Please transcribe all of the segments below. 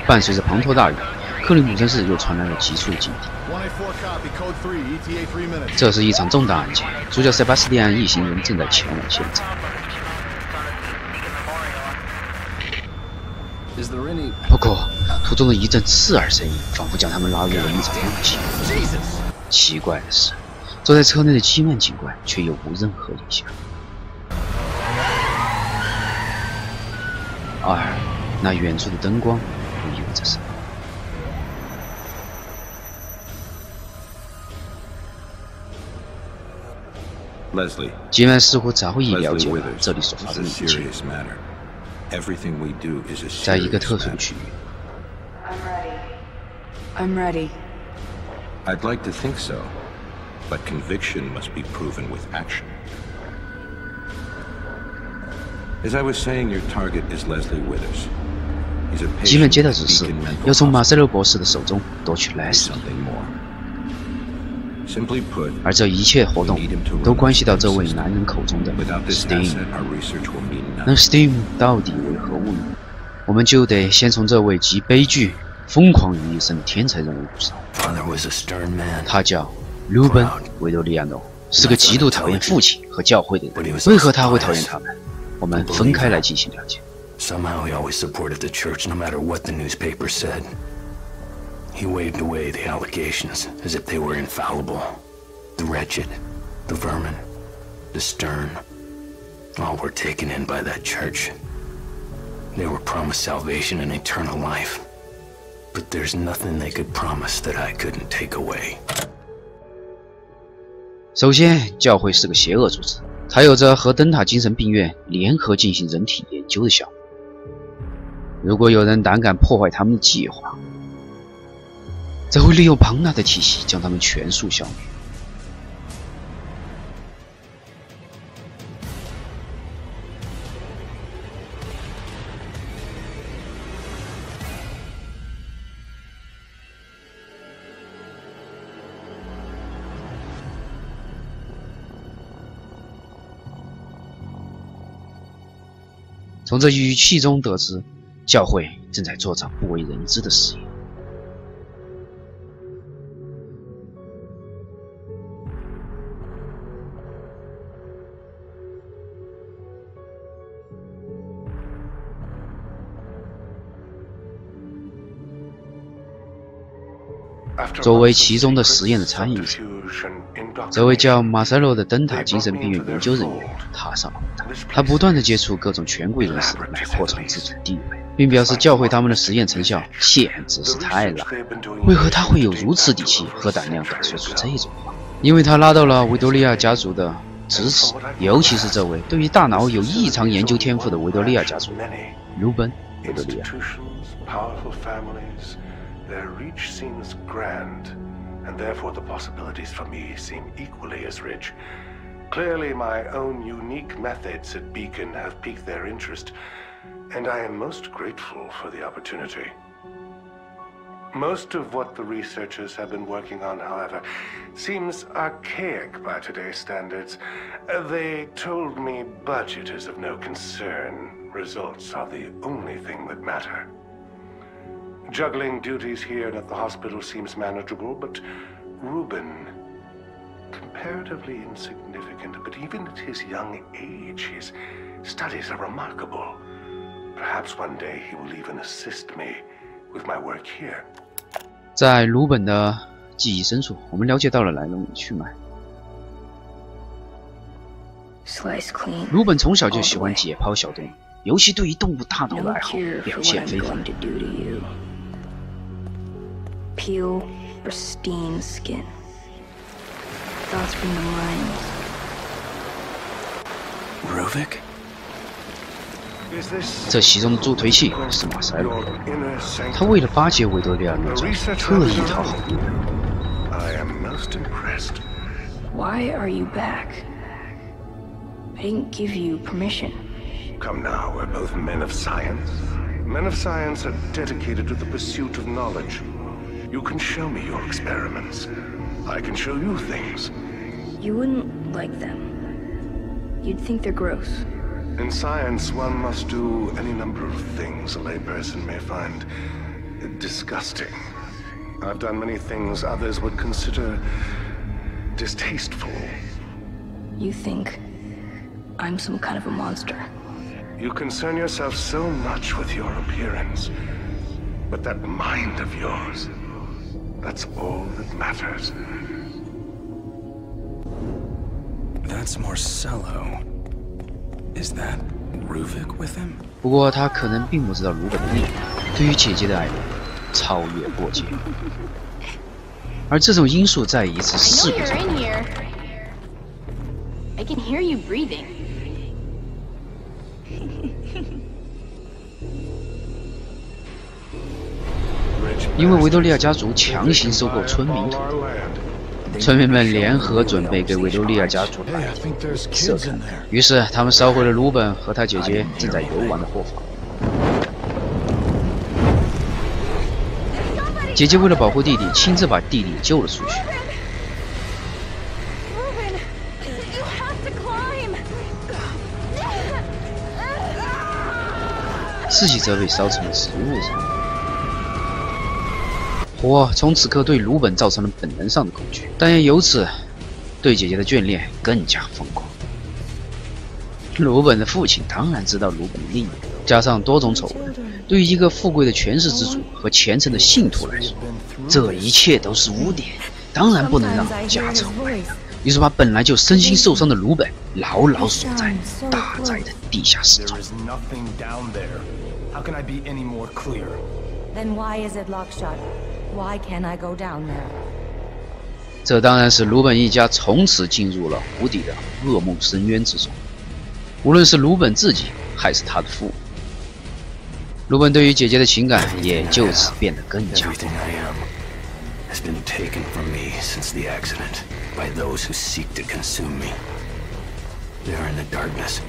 伴随着滂沱大雨，克林姆森市又传来了急促的警笛。这是一场重大案件，主角塞巴斯蒂安一行人正在前往现场。不过，途中的一阵刺耳声音，仿佛将他们拉入了一场梦境。奇怪的是，坐在车内的基曼警官却又无任何影响。而那远处的灯光又意味着什么？基曼似乎早已了解了这里所发生的一切。在一个特殊的区域。I'm ready. I'd like to think so, but conviction must be proven with action. As I was saying, your target is Leslie Withers. He's a 基曼 patient 接到 at 指示， Beacon 要 Mental 从马塞 Hospital. 洛博士的手中夺取 There's Leslie。 something more. Simply put, 而这一切活动都关系到这位男人口中的 without this Stem。 asset, our research will mean 那 nothing. Stem 到底为何物呢？我们就得先从这位集悲剧、疯狂于一身的天才人物入手。 Father was a stern man. 他叫鲁本·维多利亚诺，是个极度讨厌父亲和教会的人。为何他会讨厌他们？我们分开来进行了解。 Somehow he always supported the church no matter what the newspaper said. He waved away the allegations as if they were infallible. The wretched, the vermin, the stern, all were taken in by that church. They were promised salvation and eternal life. But there's nothing they could promise that I couldn't take away. 首先，教会是个邪恶组织，它有着和灯塔精神病院联合进行人体研究的项目。如果有人胆敢破坏他们的计划，则会利用庞大的体系将他们全数消灭。从这语气中得知，教会正在做着不为人知的实验。作为其中的实验的参与者，这位叫马塞洛的灯塔精神病院研究人员踏上了舞台。他不断地接触各种权贵人士来扩充自己的地位，并表示教会他们的实验成效简直是太烂。为何他会有如此底气和胆量敢说出这种话？因为他拉到了维多利亚家族的支持，尤其是这位对于大脑有异常研究天赋的维多利亚家族鲁本·维多利亚。 Their reach seems grand, and therefore the possibilities for me seem equally as rich. Clearly, my own unique methods at Beacon have piqued their interest, and I am most grateful for the opportunity. Most of what the researchers have been working on, however, seems archaic by today's standards. They told me budget is of no concern. Results are the only thing that matter. Juggling duties here and at the hospital seems manageable, but Reuben, comparatively insignificant, but even at his young age, his studies are remarkable. Perhaps one day he will even assist me with my work here. 在鲁本的记忆深处，我们了解到了来龙去脉。鲁本从小就喜欢解剖小动物，尤其对于动物大脑的爱好表现非凡。 Peel pristine skin. Thoughts from the mind. Ruvik? 这其中的助推器是马塞洛，他为了巴结维多利亚诺特意讨好鲁本。 I am most impressed. Why are you back? I didn't give you permission. Come now, we're both men of science. Men of science are dedicated to the pursuit of knowledge. You can show me your experiments. I can show you things. You wouldn't like them. You'd think they're gross. In science, one must do any number of things a layperson may find disgusting. I've done many things others would consider distasteful. You think I'm some kind of a monster? You concern yourself so much with your appearance, but that mind of yours, that's all that matters. That's Marcello. Is that Ruvik with him? 不过他可能并不知道鲁本的力量对于姐姐的爱超越过界，而这种因素在一次事故上。I can hear you breathing. 因为维多利亚家族强行收购村民土地，村民们联合准备给维多利亚家族来设坑，于是他们烧毁了鲁本和他姐姐正在游玩的货房。姐姐为了保护弟弟，亲自把弟弟救了出去。自己则被烧成了植物人。火从此刻对鲁本造成了本能上的恐惧，但也由此对姐姐的眷恋更加疯狂。鲁本的父亲当然知道鲁本的秘密，加上多种丑闻，对于一个富贵的权势之主和虔诚的信徒来说，这一切都是污点，当然不能让家丑外扬。于是把本来就身心受伤的鲁本牢牢锁在大宅的地下室中。How can I be any more clear? Then why is it locked shut? Why can't I go down there? 这当然使鲁本一家从此进入了无底的噩梦深渊之中。无论是鲁本自己，还是他的父母，鲁本对于姐姐的情感也就此变得更加。Everything I am has been taken from me since the accident by those who seek to consume me. They are in the darkness,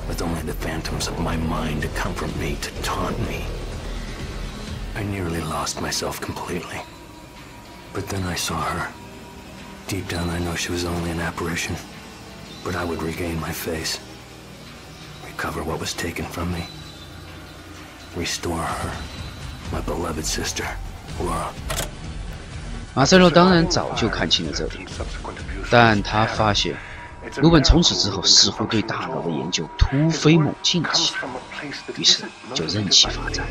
with only the phantoms of my mind to comfort me, to taunt me. I nearly lost myself completely. But then I saw her. Deep down I know she was only an apparition. But I would regain my face. Recover what was taken from me. Restore her, my beloved sister, Laura. 马塞洛当然早就看清了这点，但他发现鲁本从此之后似乎对大脑的研究突飞猛进起，于是就任其发展。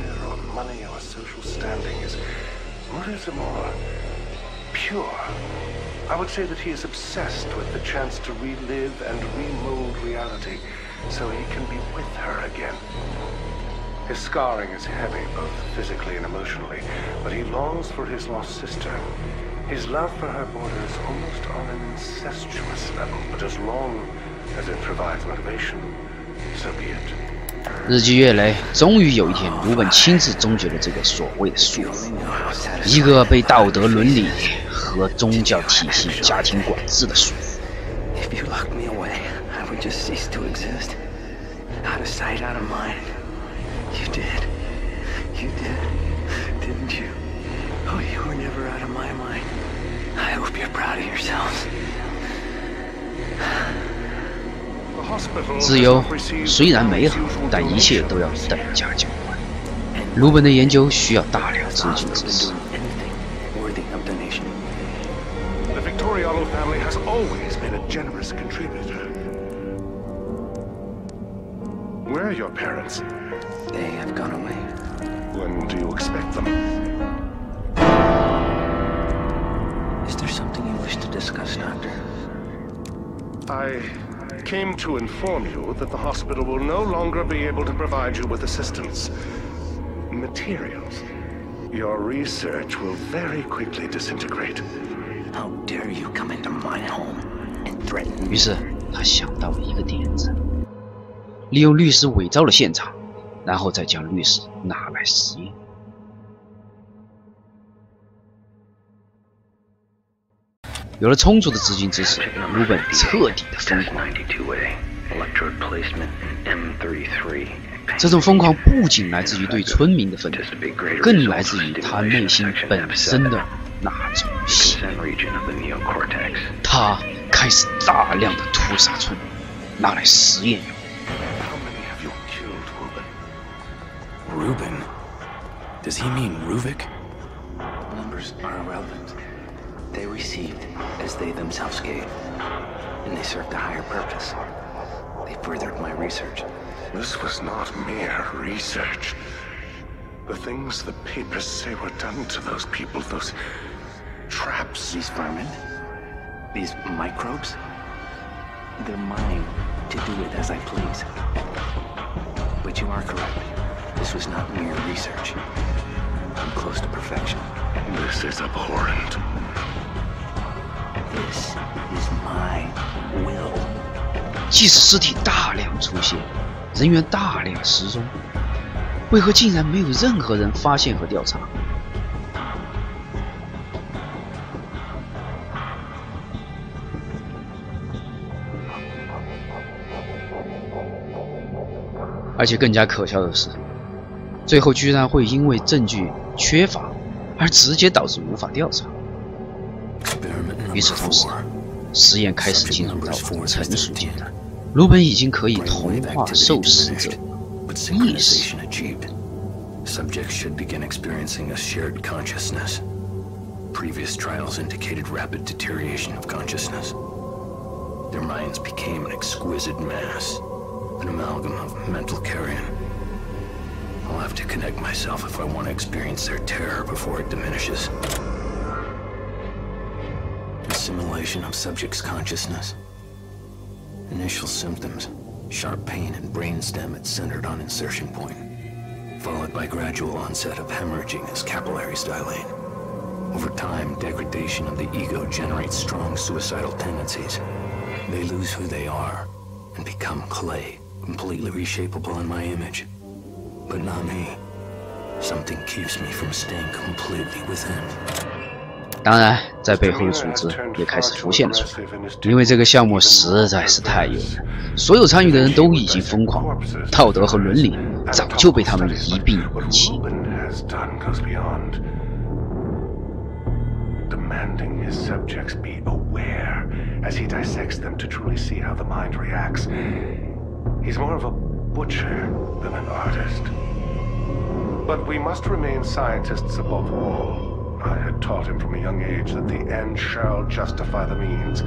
I would say that he is obsessed with the chance to relive and remold reality so he can be with her again. His scarring is heavy, both physically and emotionally, but he longs for his lost sister. His love for her borders almost on an incestuous level, but as long as it provides motivation, so be it. 日积月累，终于有一天，鲁本亲自终结了这个所谓的束缚，一个被道德伦理和宗教体系、家庭管制的束缚。If you locked me away, I would just cease to exist. Out of sight, out of mind. You did. You did. Didn't you? Oh, you were never out of my mind. I hope you're proud of yourselves. 自由虽然美好，但一切都要等价交换。鲁本的研究需要大量资金支持。The Victoriano family has always been a generous contributor. Where are your parents? They have gone away. When do you expect them? Is there something you wish to discuss, Doctor? I came to inform you that the hospital will no longer be able to provide you with assistance. Materials. Your research will very quickly disintegrate. How dare you come into my home and threaten me? 于是他想到了一个点子，利用律师伪造了现场，然后再将律师拿来实验。有了充足的资金支持，鲁本彻底的疯狂。这种疯狂不仅来自于对村民的愤怒，更来自于他内心本身的那种喜悦。他开始大量的屠杀村民，拿来实验用。Reuben? Does he mean Ruvik? Numbers are irrelevant. They received as they themselves gave, and they served a higher purpose. They furthered my research. This was not mere research. The things the papers say were done to those people, those traps. These vermin, these microbes, they're mine to do with as I please. But you are correct. This was not mere research. I'm close to perfection. This is abhorrent. This is my will. 即使尸体大量出现，人员大量失踪，为何竟然没有任何人发现和调查？而且更加可笑的是，最后居然会因为证据缺乏而直接导致无法调查。与此同时，实验开始进入到成熟阶段，鲁本已经可以同化受试者意识。Subjects should begin experiencing a shared consciousness. Previous trials indicated rapid deterioration of consciousness. Their minds became an exquisite mass, an amalgam of mental carrion. I'll have to connect myself if I want to experience their terror before it diminishes. Assimilation of subject's consciousness. Initial symptoms, sharp pain and brainstem at centered on insertion point, followed by gradual onset of hemorrhaging as capillaries dilate. Over time, degradation of the ego generates strong suicidal tendencies. They lose who they are and become clay, completely reshapeable in my image. But not me. Something keeps me from staying completely within. 当然，在背后的组织也开始浮现了出来，因为这个项目实在是太远了，所有参与的人都已经疯狂，道德和伦理早就被他们一并遗弃。Demanding his subjects be aware as he dissects them to truly see how the mind reacts. He's more of a butcher than an artist. But we must remain scientists above all. I had taught him from a young age that the end shall justify the means,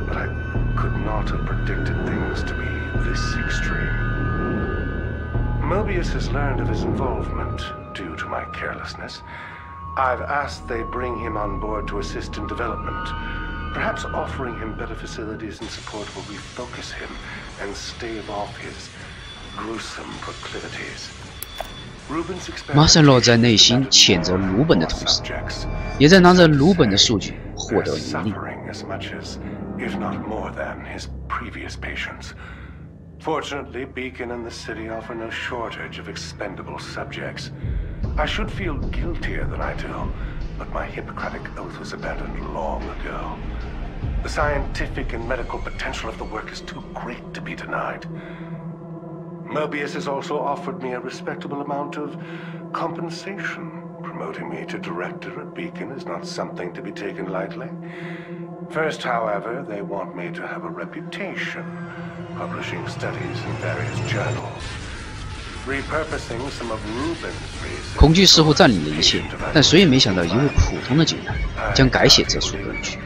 but I could not have predicted things to be this extreme. Mobius has learned of his involvement due to my carelessness. I've asked they bring him on board to assist in development. Perhaps offering him better facilities and support will refocus him and stave off his gruesome proclivities. 马塞洛在内心谴责鲁本的同时，也在拿着鲁本的数据获得盈利。Fortunately, Beacon and the city offer no shortage of expendable subjects. I should feel guiltier than I do, but my Hippocratic oath was abandoned long ago. The scientific and medical potential of the work is too great to be denied. Mobius has also offered me a respectable amount of compensation. Promoting me to director at Beacon is not something to be taken lightly. First, however, they want me to have a reputation, publishing studies in various journals, repurposing some of Rubens' research. 恐惧似乎占领了一切，但谁也没想到，一位普通的警探将改写这出歌剧。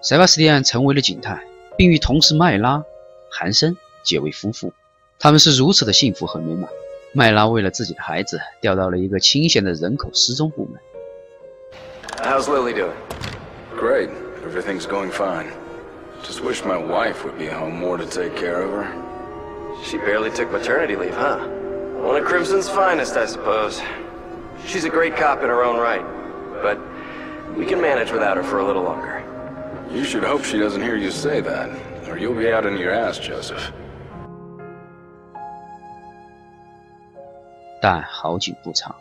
塞巴斯蒂安成为了警探，并与同事麦拉、韩森结为夫妇。他们是如此的幸福和美满。麦拉为了自己的孩子，调到了一个清闲的人口失踪部门。How's Lily doing? Great. Everything's going fine. Just wish my wife would be home more to take care of her. She barely took maternity leave, huh? One of Crimson's finest, I suppose. She's a great cop in her own right, but we can manage without her for a little longer. You should hope she doesn't hear you say that, or you'll be out in your ass, Joseph. 但好景不长，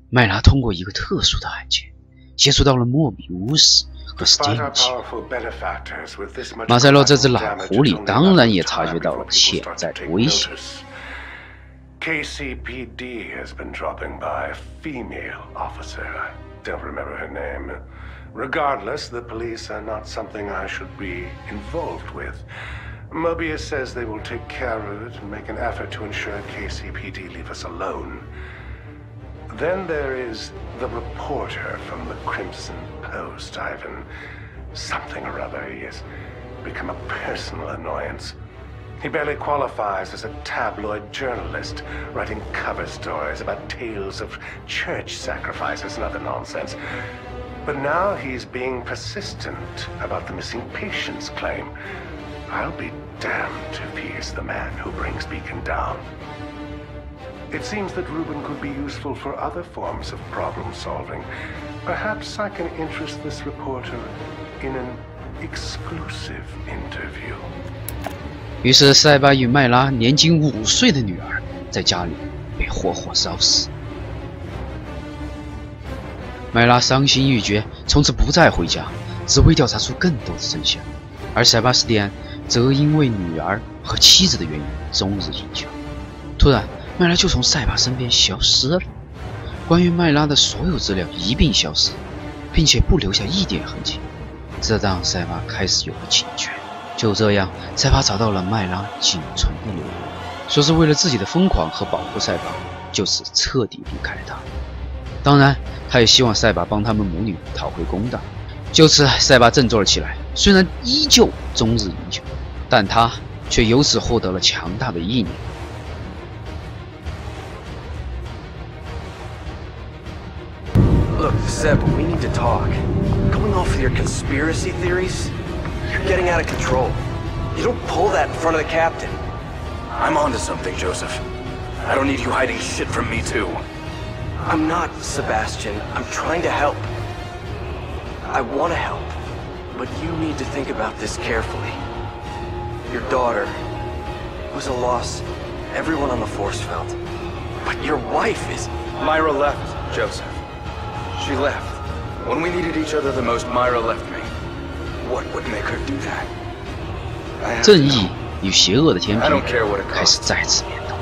麦拉通过一个特殊的案件，接触到了莫比乌斯和 Stem 马塞洛这只老狐狸当然也察觉到了潜在的危险。KCPD has been dropping by a female officer. I don't remember her name. Regardless, the police are not something I should be involved with. Mobius says they will take care of it and make an effort to ensure KCPD leave us alone. Then there is the reporter from the Crimson Post, Ivan. Something or other. He has become a personal annoyance. He barely qualifies as a tabloid journalist, writing cover stories about tales of church sacrifices and other nonsense. But now he's being persistent about the missing patients claim. I'll be damned if he is the man who brings Beacon down. It seems that Reuben could be useful for other forms of problem solving. Perhaps I can interest this reporter in an exclusive interview. 于是塞巴与麦拉年仅5岁的女儿在家里被活活烧死。麦拉伤心欲绝，从此不再回家，只为调查出更多的真相。而塞巴斯蒂安则因为女儿和妻子的原因终日饮酒。突然，麦拉就从塞巴身边消失了。关于麦拉的所有资料一并消失，并且不留下一点痕迹。这让塞巴开始有了警觉。就这样，塞巴找到了麦拉仅存的留言，说是为了自己的疯狂和保护塞巴，就此彻底离开了他。当然，他也希望塞巴帮他们母女讨回公道。就此，塞巴振作了起来，虽然依旧终日饮酒，但他却由此获得了强大的意念。Look, Seb, we need to talk. Going off with your conspiracy theories? You're getting out of control. You don't pull that in front of the captain. I'm onto something, Joseph. I don't need you hiding shit from me, too. I'm not, Sebastian. I'm trying to help. I want to help. But you need to think about this carefully. Your daughter was a loss everyone on the force felt. But your wife is... Myra left, Joseph. She left. When we needed each other the most, Myra left me. What would make her do that? 正义与邪恶的天平开始再次变动。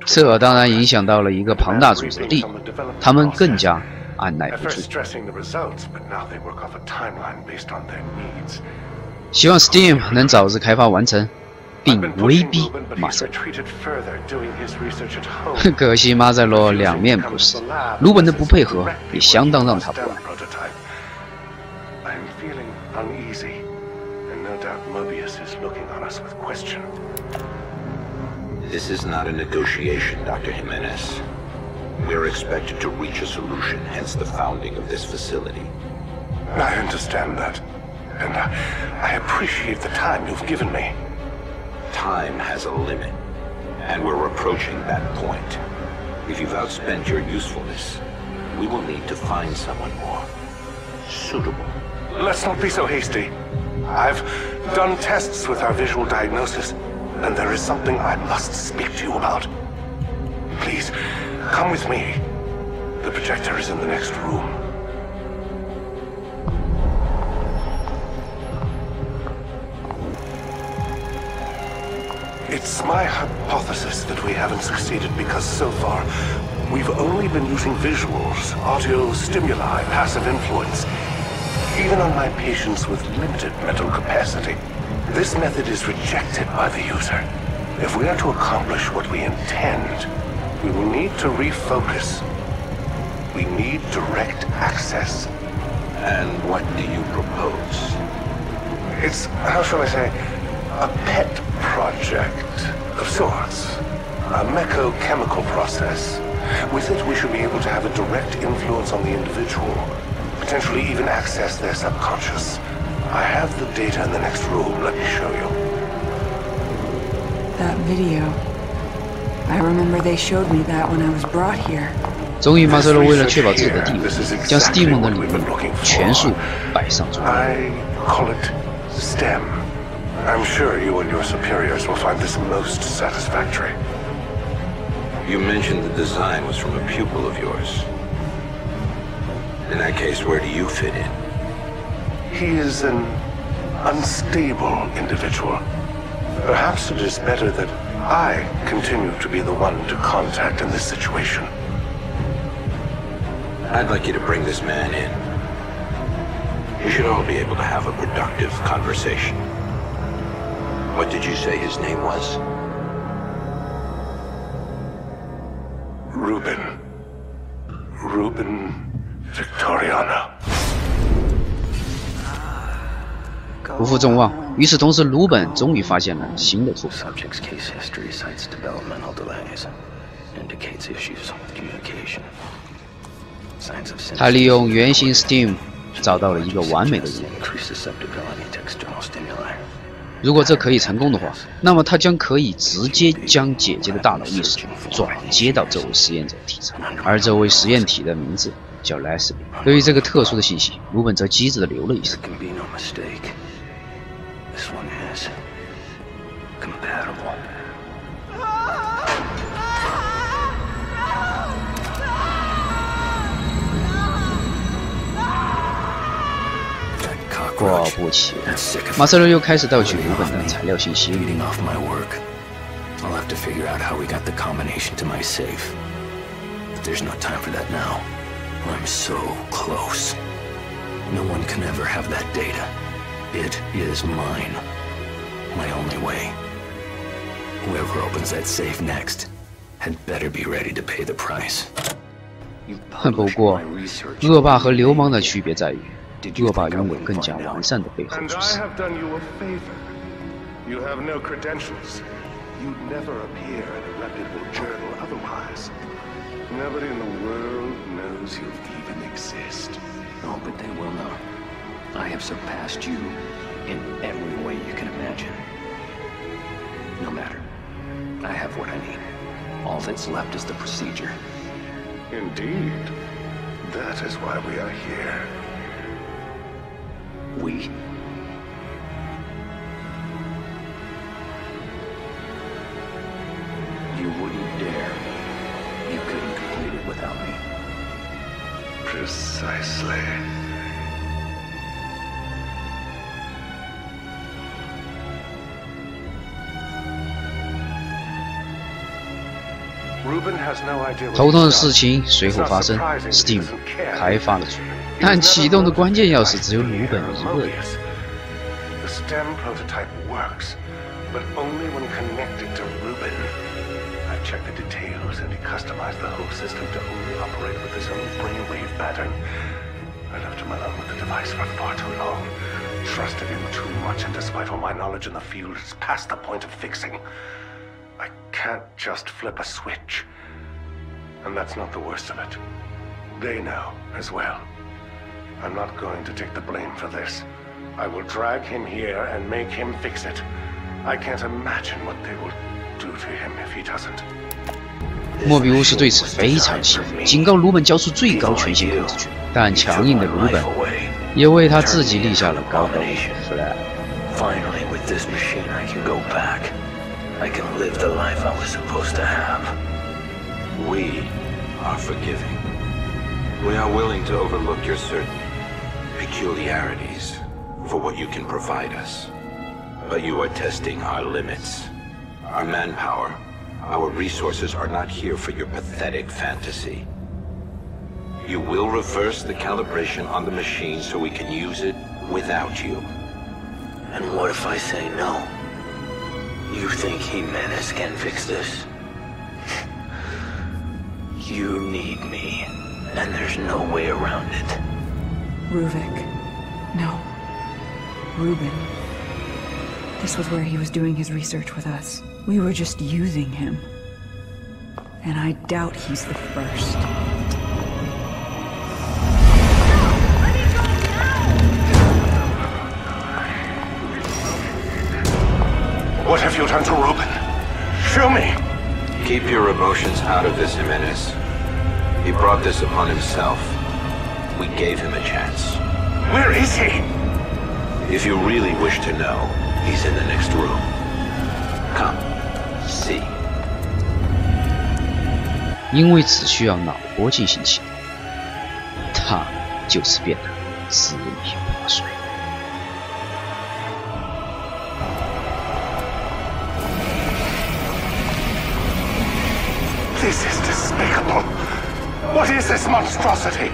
这当然影响到了一个庞大组织的利益，他们更加按耐不住。希望 Stem 能早日开发完成，并威逼马塞洛。可惜马塞洛两面不是，鲁本的不配合也相当让他不安。This is not a negotiation, Dr. Jimenez. We're expected to reach a solution, hence the founding of this facility. I understand that, and I appreciate the time you've given me. Time has a limit, and we're approaching that point. If you've outspent your usefulness, we will need to find someone more suitable. Let's not be so hasty. I've done tests with our visual diagnosis, and there is something I must speak to you about. Please, come with me. The projector is in the next room. It's my hypothesis that we haven't succeeded because so far, we've only been using visuals, audio stimuli, passive influence. Even on my patients with limited mental capacity, this method is rejected by the user. If we are to accomplish what we intend, we will need to refocus. We need direct access. And what do you propose? It's, how shall I say, a pet project of sorts. A mecho-chemical process. With it, we should be able to have a direct influence on the individual. Potentially even access their subconscious. I have the data in the next room. Let me show you. That video. I remember they showed me that when I was brought here. 终于，马塞洛为了确保自己的地位，将 Stem 的理论全数摆上桌。I call it Stem. I'm sure you and your superiors will find this most satisfactory. You mentioned the design was from a pupil of yours. In that case, where do you fit in? He is an unstable individual. Perhaps it is better that I continue to be the one to contact in this situation. I'd like you to bring this man in. You should all be able to have a productive conversation. What did you say his name was? Ruben Victoriano. 不负众望，与此同时，鲁本终于发现了新的突破。Subject's case history cites developmental delays, indicates issues with communication. Signs of 他利用原型 Stem 找到了一个完美的人。 increased susceptibility to external stimuli. 如果这可以成功的话，那么他将可以直接将姐姐的大脑意识转接到这位实验者体上，而这位实验体的名字叫 Leslie。对于这个特殊的信息，鲁本则机智地留了一手。 There can be no mistake. This one is compatible. 果不其然，马塞洛又开始盗取鲁本的材料信息。 Beating off my work. I'll have to figure out how we got the combination to my safe. But there's no time for that now. I'm so close. No one can ever have that data. It is mine. My only way. Whoever opens that safe next had better be ready to pay the price. 不过，恶霸和流氓的区别在于，恶霸拥有更加完善的背后 And 知 I 识。 have done you a favor. You have no credentials. You'd never appear in a reputable journal otherwise. Nobody in the world knows you even exist. Oh, but they will know. I have surpassed you in every way you can imagine. No matter. I have what I need. All that's left is the procedure. Indeed. That is why we are here. We? You wouldn't dare. You couldn't complete it without me. Precisely. Ruben has no idea. 头痛的事情随后发生 ，Stem 开发了出来，但启动的关键钥匙只有鲁本一个人。 The Stem prototype works, but only when connected to Ruben. I've checked the details, and he customized the whole system to only operate with his own brainwave pattern. I left him alone with the device for far too long, trusted him too much, and despite all my knowledge in the field, it's past the point of fixing. I can't just flip a switch. And that's not the worst of it. They know as well. I'm not going to take the blame for this. I will drag him here and make him fix it. I can't imagine what they will do to him if he doesn't. 莫比乌斯对此非常气愤，警告鲁本交出最高权限控制权，但强硬的鲁本也为他自己立下了高高的 flag。 Finally, with this machine, I can go back. I can live the life I was supposed to have. We are forgiving. We are willing to overlook your certain peculiarities for what you can provide us. But you are testing our limits. Our manpower, our resources are not here for your pathetic fantasy. You will reverse the calibration on the machine so we can use it without you. And what if I say no? You think Jimenez can fix this? You need me, and there's no way around it. Ruvik. No. Ruben. This was where he was doing his research with us. We were just using him. And I doubt he's the first. What have you done to Ruben? Show me! Keep your emotions out of this, Jimenez. He brought this upon himself. We gave him a chance. Where is he? If you really wish to know, he's in the next room. Come, see. 因为只需要脑波进行启动，他就此变得支离破碎。 This is despicable. What is this monstrosity?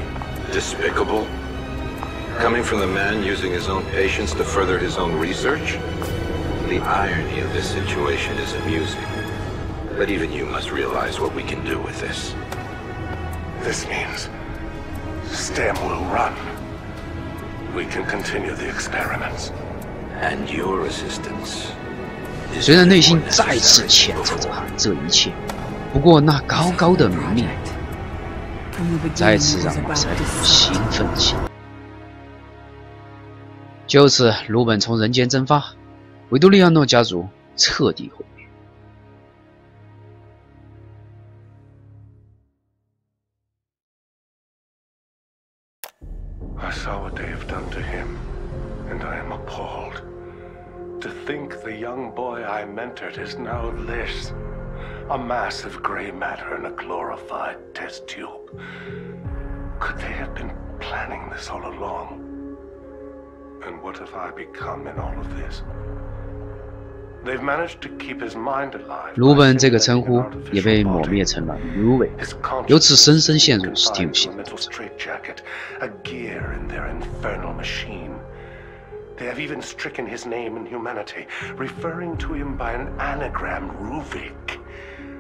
The irony of this situation is amusing. But even you must realize what we can do with this. This means Stem will run. We can continue the experiments. And your assistance. 虽然内心再次谴责着这一切，不过那高高的名利再次让马塞洛兴奋起来。就此，鲁本从人间蒸发，维多利亚诺家族彻底毁灭。I saw what they have done to him, and I am appalled. To think the young boy I mentored is now this. A mass of gray matter in a glorified test tube. Could they have been planning this all along? And what have I become in all of this? They've managed to keep his mind alive. 鲁本这个称呼也被抹灭成了 Ruby， 由此深深陷入 Steam 系统。 A gear in their infernal machine. They have even stricken his name in humanity, referring to him by an anagram, Ruvik.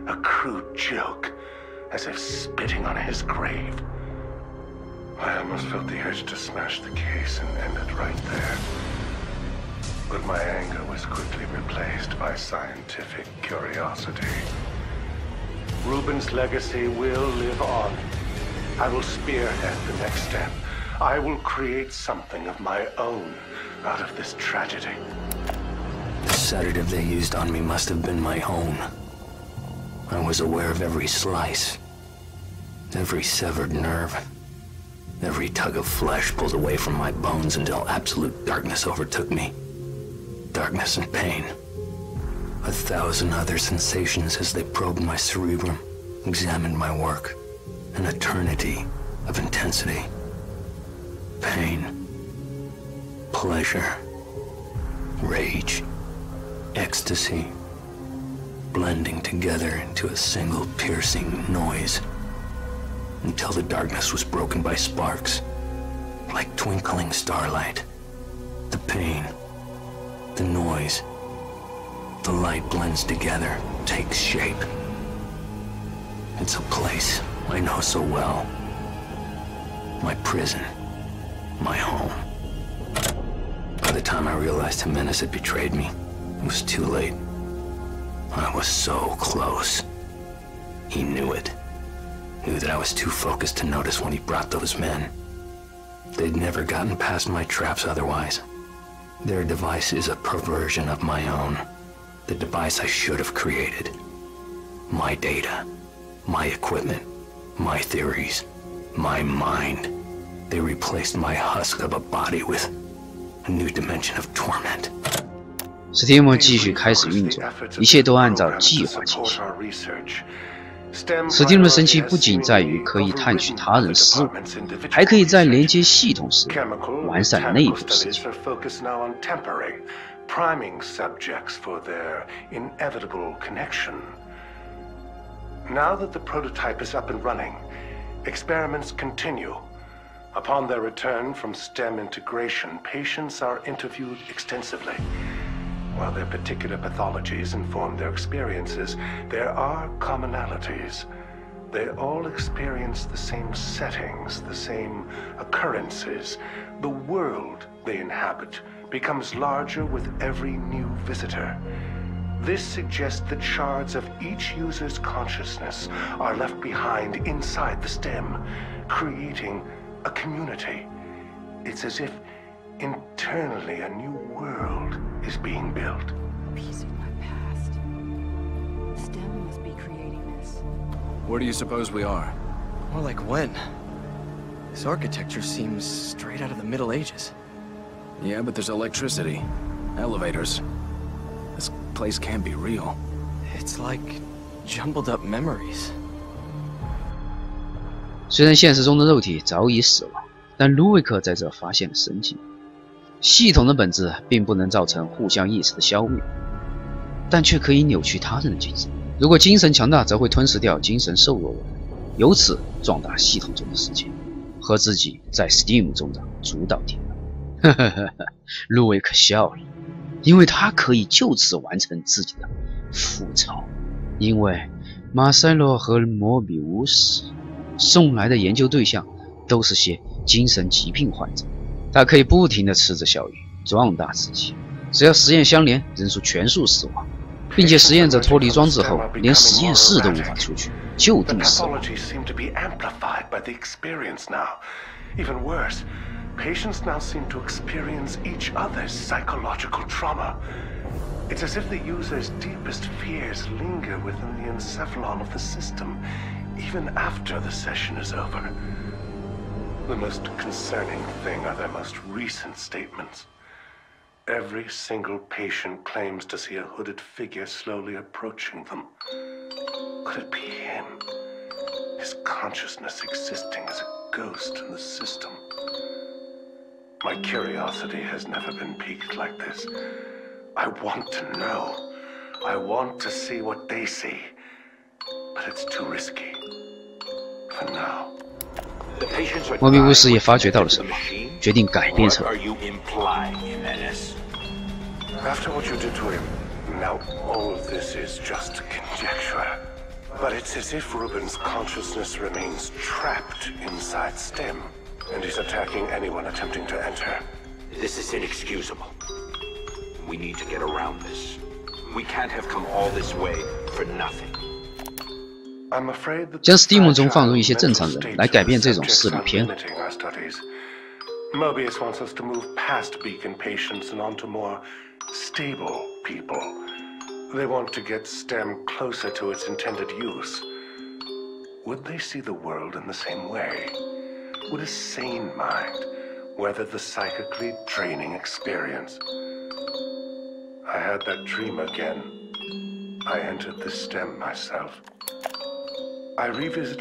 A crude joke, as if spitting on his grave. I almost felt the urge to smash the case and end it right there. But my anger was quickly replaced by scientific curiosity. Ruben's legacy will live on. I will spearhead the next step. I will create something of my own out of this tragedy. The sedative they used on me must have been my own. I was aware of every slice, every severed nerve, every tug of flesh pulled away from my bones until absolute darkness overtook me. Darkness and pain. 1,000 other sensations as they probed my cerebrum, examined my work. An eternity of intensity. Pain. Pleasure. Rage. Ecstasy. Blending together into a single piercing noise. Until the darkness was broken by sparks. Like twinkling starlight. The pain. The noise. The light blends together, takes shape. It's a place I know so well. My prison. My home. By the time I realized Jimenez had betrayed me, it was too late. I was so close. He knew it. Knew that I was too focused to notice when he brought those men. They'd never gotten past my traps otherwise. Their device is a perversion of my own. The device I should have created. My data. My equipment. My theories. My mind. They replaced my husk of a body with a new dimension of torment. Steam 继续开始运作，一切都按照计划进行。Steam 的神奇不仅在于可以探取他人思维，还可以在连接系统时完善内部世界。Priming subjects for their inevitable connection. Now that the prototype is up and running, experiments continue. Upon their return from STEM integration, patients are interviewed extensively. While their particular pathologies inform their experiences, there are commonalities. They all experience the same settings, the same occurrences. The world they inhabit becomes larger with every new visitor. This suggests that shards of each user's consciousness are left behind inside the STEM, creating a community. It's as if internally a new world is being built. A piece of my past. STEM must be creating this. Where do you suppose we are? More like when? This architecture seems straight out of the Middle Ages. Yeah, but there's electricity, elevators. This place can't be real. It's like jumbled up memories. 虽然现实中的肉体早已死亡，但卢维克在这发现了生机。系统的本质并不能造成互相意识的消灭，但却可以扭曲他人的精神。如果精神强大，则会吞噬掉精神瘦弱的人，由此壮大系统中的世界，和自己在 Steam 中的主导地位。呵呵呵呵，卢维克笑了。因为他可以就此完成自己的复仇。因为马塞洛和摩比乌斯送来的研究对象都是些精神疾病患者，他可以不停地吃着小鱼，壮大自己。只要实验相连，人数全数死亡，并且实验者脱离装置后，连实验室都无法出去，就地死亡。Patients now seem to experience each other's psychological trauma. It's as if the user's deepest fears linger within the encephalon of the system, even after the session is over. The most concerning thing are their most recent statements. Every single patient claims to see a hooded figure slowly approaching them. Could it be him? His consciousness existing as a ghost in the system. My curiosity has never been piqued like this. I want to know. I want to see what they see. But it's too risky. For now. 莫比乌斯也发觉到了什么，决定改变策略。After what you did to him, now all of this is just conjecture. But it's as if Ruben's consciousness remains trapped inside Stem. And he's attacking anyone attempting to enter. This is inexcusable. We need to get around this. We can't have come all this way for nothing. 将 Steam 中放入一些正常人，来改变这种视力偏好。Mobius wants us to move past Beacon patients and onto more stable people. They want to get STEM closer to its intended use. Would they see the world in the same way? Would a sane mind weather the psychically draining experience? I had that dream again. I entered the Stem myself.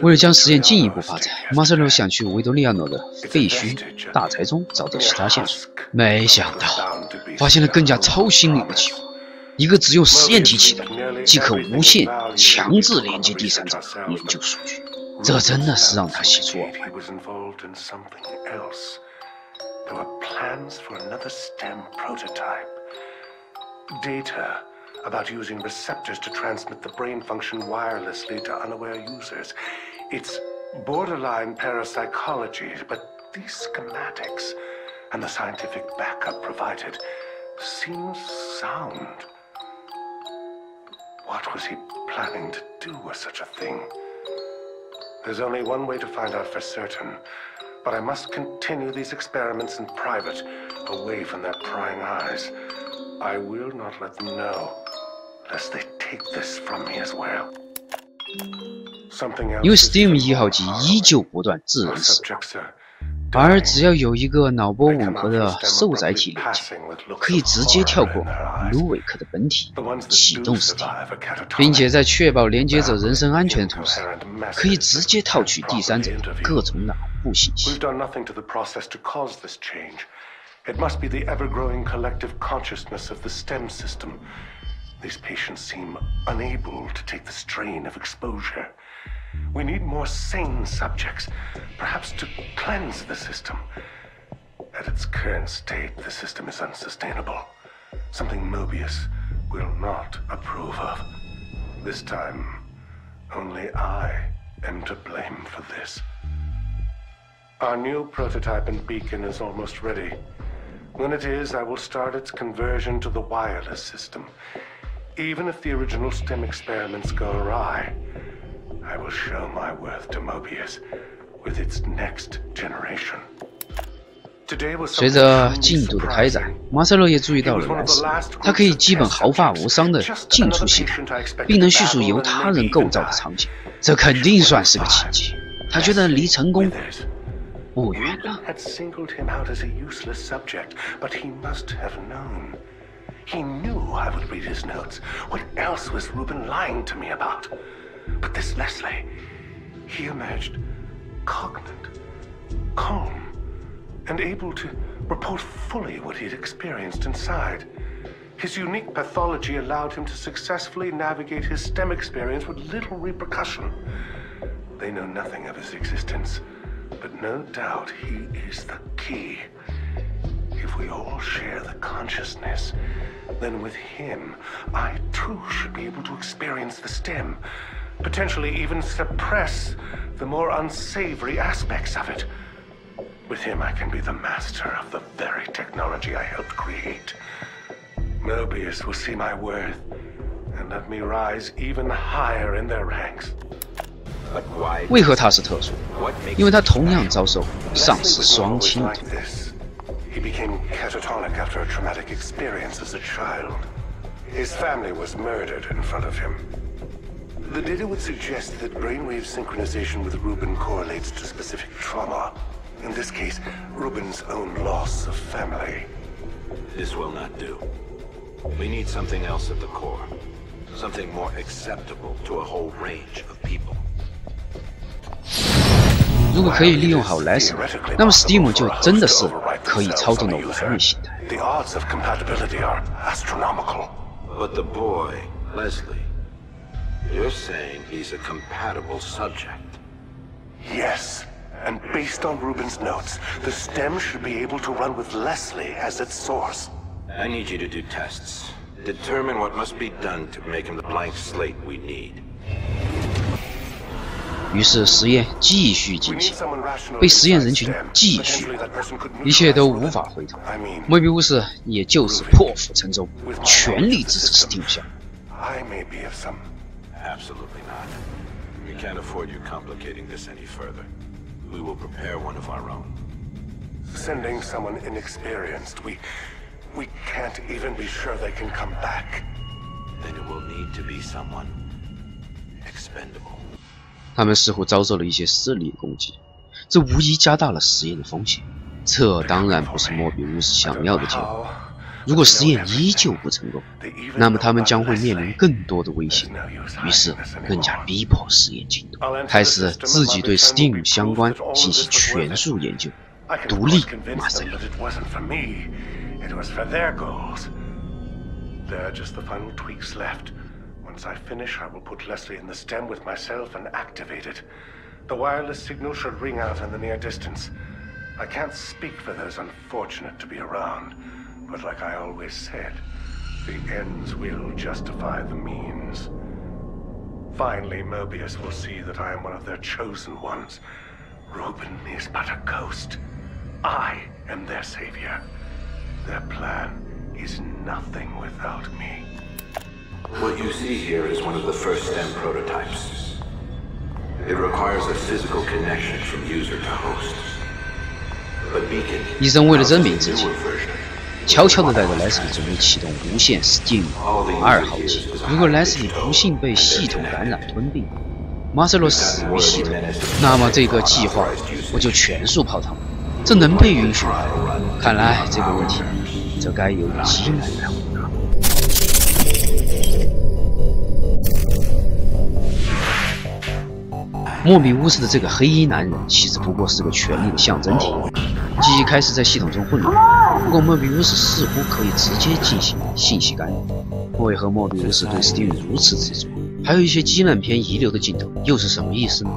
为了将实验进一步发展，马塞洛想去维多利亚诺的废墟大宅中找到其他线索，没想到发现了更加超心理的计划。一个只用实验机器的，即可无限强制连接第三者研究数据。这真的是让他喜出望外。About using receptors to transmit the brain function wirelessly to unaware users. It's borderline parapsychology, but these schematics and the scientific backup provided seems sound. What was he planning to do with such a thing? There's only one way to find out for certain, but I must continue these experiments in private, away from their prying eyes. I will not let them know, lest they take this from me as well. 因为 Steam 1号机依旧不断自人死亡，而只要有一个脑波吻合的受载体连接，可以直接跳过卢韦克的本体，启动 Steam， 并且在确保连接者人身安全的同时，可以直接套取第三者的各种脑部信息。It must be the ever-growing collective consciousness of the STEM system. These patients seem unable to take the strain of exposure. We need more sane subjects, perhaps to cleanse the system. At its current state, the system is unsustainable. Something Mobius will not approve of. This time, only I am to blame for this. Our new prototype in Beacon is almost ready. When it is, I will start its conversion to the wireless system. Even if the original STEM experiments go awry, I will show my worth to Mobius with its next generation. 随着进度的开展，马塞洛也注意到了莱斯，他可以基本毫发无伤地进出系统，并能叙述由他人构造的场景，这肯定算是个奇迹。他觉得离成功不远了。 had singled him out as a useless subject, but he must have known. He knew I would read his notes. What else was Ruben lying to me about? But this Leslie, he emerged cognate, calm, and able to report fully what he'd experienced inside. His unique pathology allowed him to successfully navigate his STEM experience with little repercussion. They know nothing of his existence. But no doubt he is the key. If we all share the consciousness, then with him, I too should be able to experience the stem, potentially even suppress the more unsavory aspects of it. With him, I can be the master of the very technology I helped create. Mobius will see my worth, and let me rise even higher in their ranks. 为何他是特殊？因为他同样遭受上司双亲的痛苦。 He became catatonic after a traumatic experience as a child. His family was murdered in front of him. The data would suggest that brainwave synchronization with Ruben correlates to specific trauma. In this case, Ruben's own loss of family. This will not do. We need something else at the core. Something more acceptable to a whole range of people. 如果可以利用好莱斯，那么 Stem 就真的是可以操纵的完美形态。 The odds of compatibility are astronomical. But the boy, Leslie, you're saying he's a compatible subject. Yes, and based on Ruben's notes, the stem should be able to run with Leslie as its source. I need you to do tests. Determine what must be done to make him the blank slate we need. 于是实验继续进行，被实验人群继续，一切都无法回头。莫比乌斯也就此破釜沉舟，全力支持 Stem 项目。 I may be of some. Absolutely not. We can't afford you complicating this any further. We will prepare one of our own. Sending someone inexperienced, we can't even be sure they can come back. Then it will need to be someone expendable. 他们似乎遭受了一些势力攻击，这无疑加大了实验的风险。这当然不是莫比乌斯想要的结果。如果实验依旧不成功，那么他们将会面临更多的威胁。于是，更加逼迫实验进度，开始自己对 Stem 相关进行全数研究，独立马塞洛。 It was for their goals. There are just the final tweaks left. Once I finish, I will put Leslie in the stem with myself and activate it. The wireless signal should ring out in the near distance. I can't speak for those unfortunate to be around, but like I always said, the ends will justify the means. Finally, Mobius will see that I am one of their chosen ones. Ruben is but a ghost. I am their savior. Their plan is nothing without me. What you see here is one of the first STEM prototypes. It requires a physical connection from user to host. But Beacon 医生为了证明自己，悄悄地带着莱斯利准备启动无线 Stem 2号机。如果莱斯利不幸被系统感染吞并，马塞洛死于系统，那么这个计划不就全数泡汤？这能被允许吗？看来这个问题，这该由基南来回答。莫比乌斯的这个黑衣男人其实不过是个权力的象征体，机器开始在系统中混乱。不过莫比乌斯似乎可以直接进行信息干扰。为何莫比乌斯对 Stem 如此执着？还有一些基南片遗留的镜头又是什么意思呢？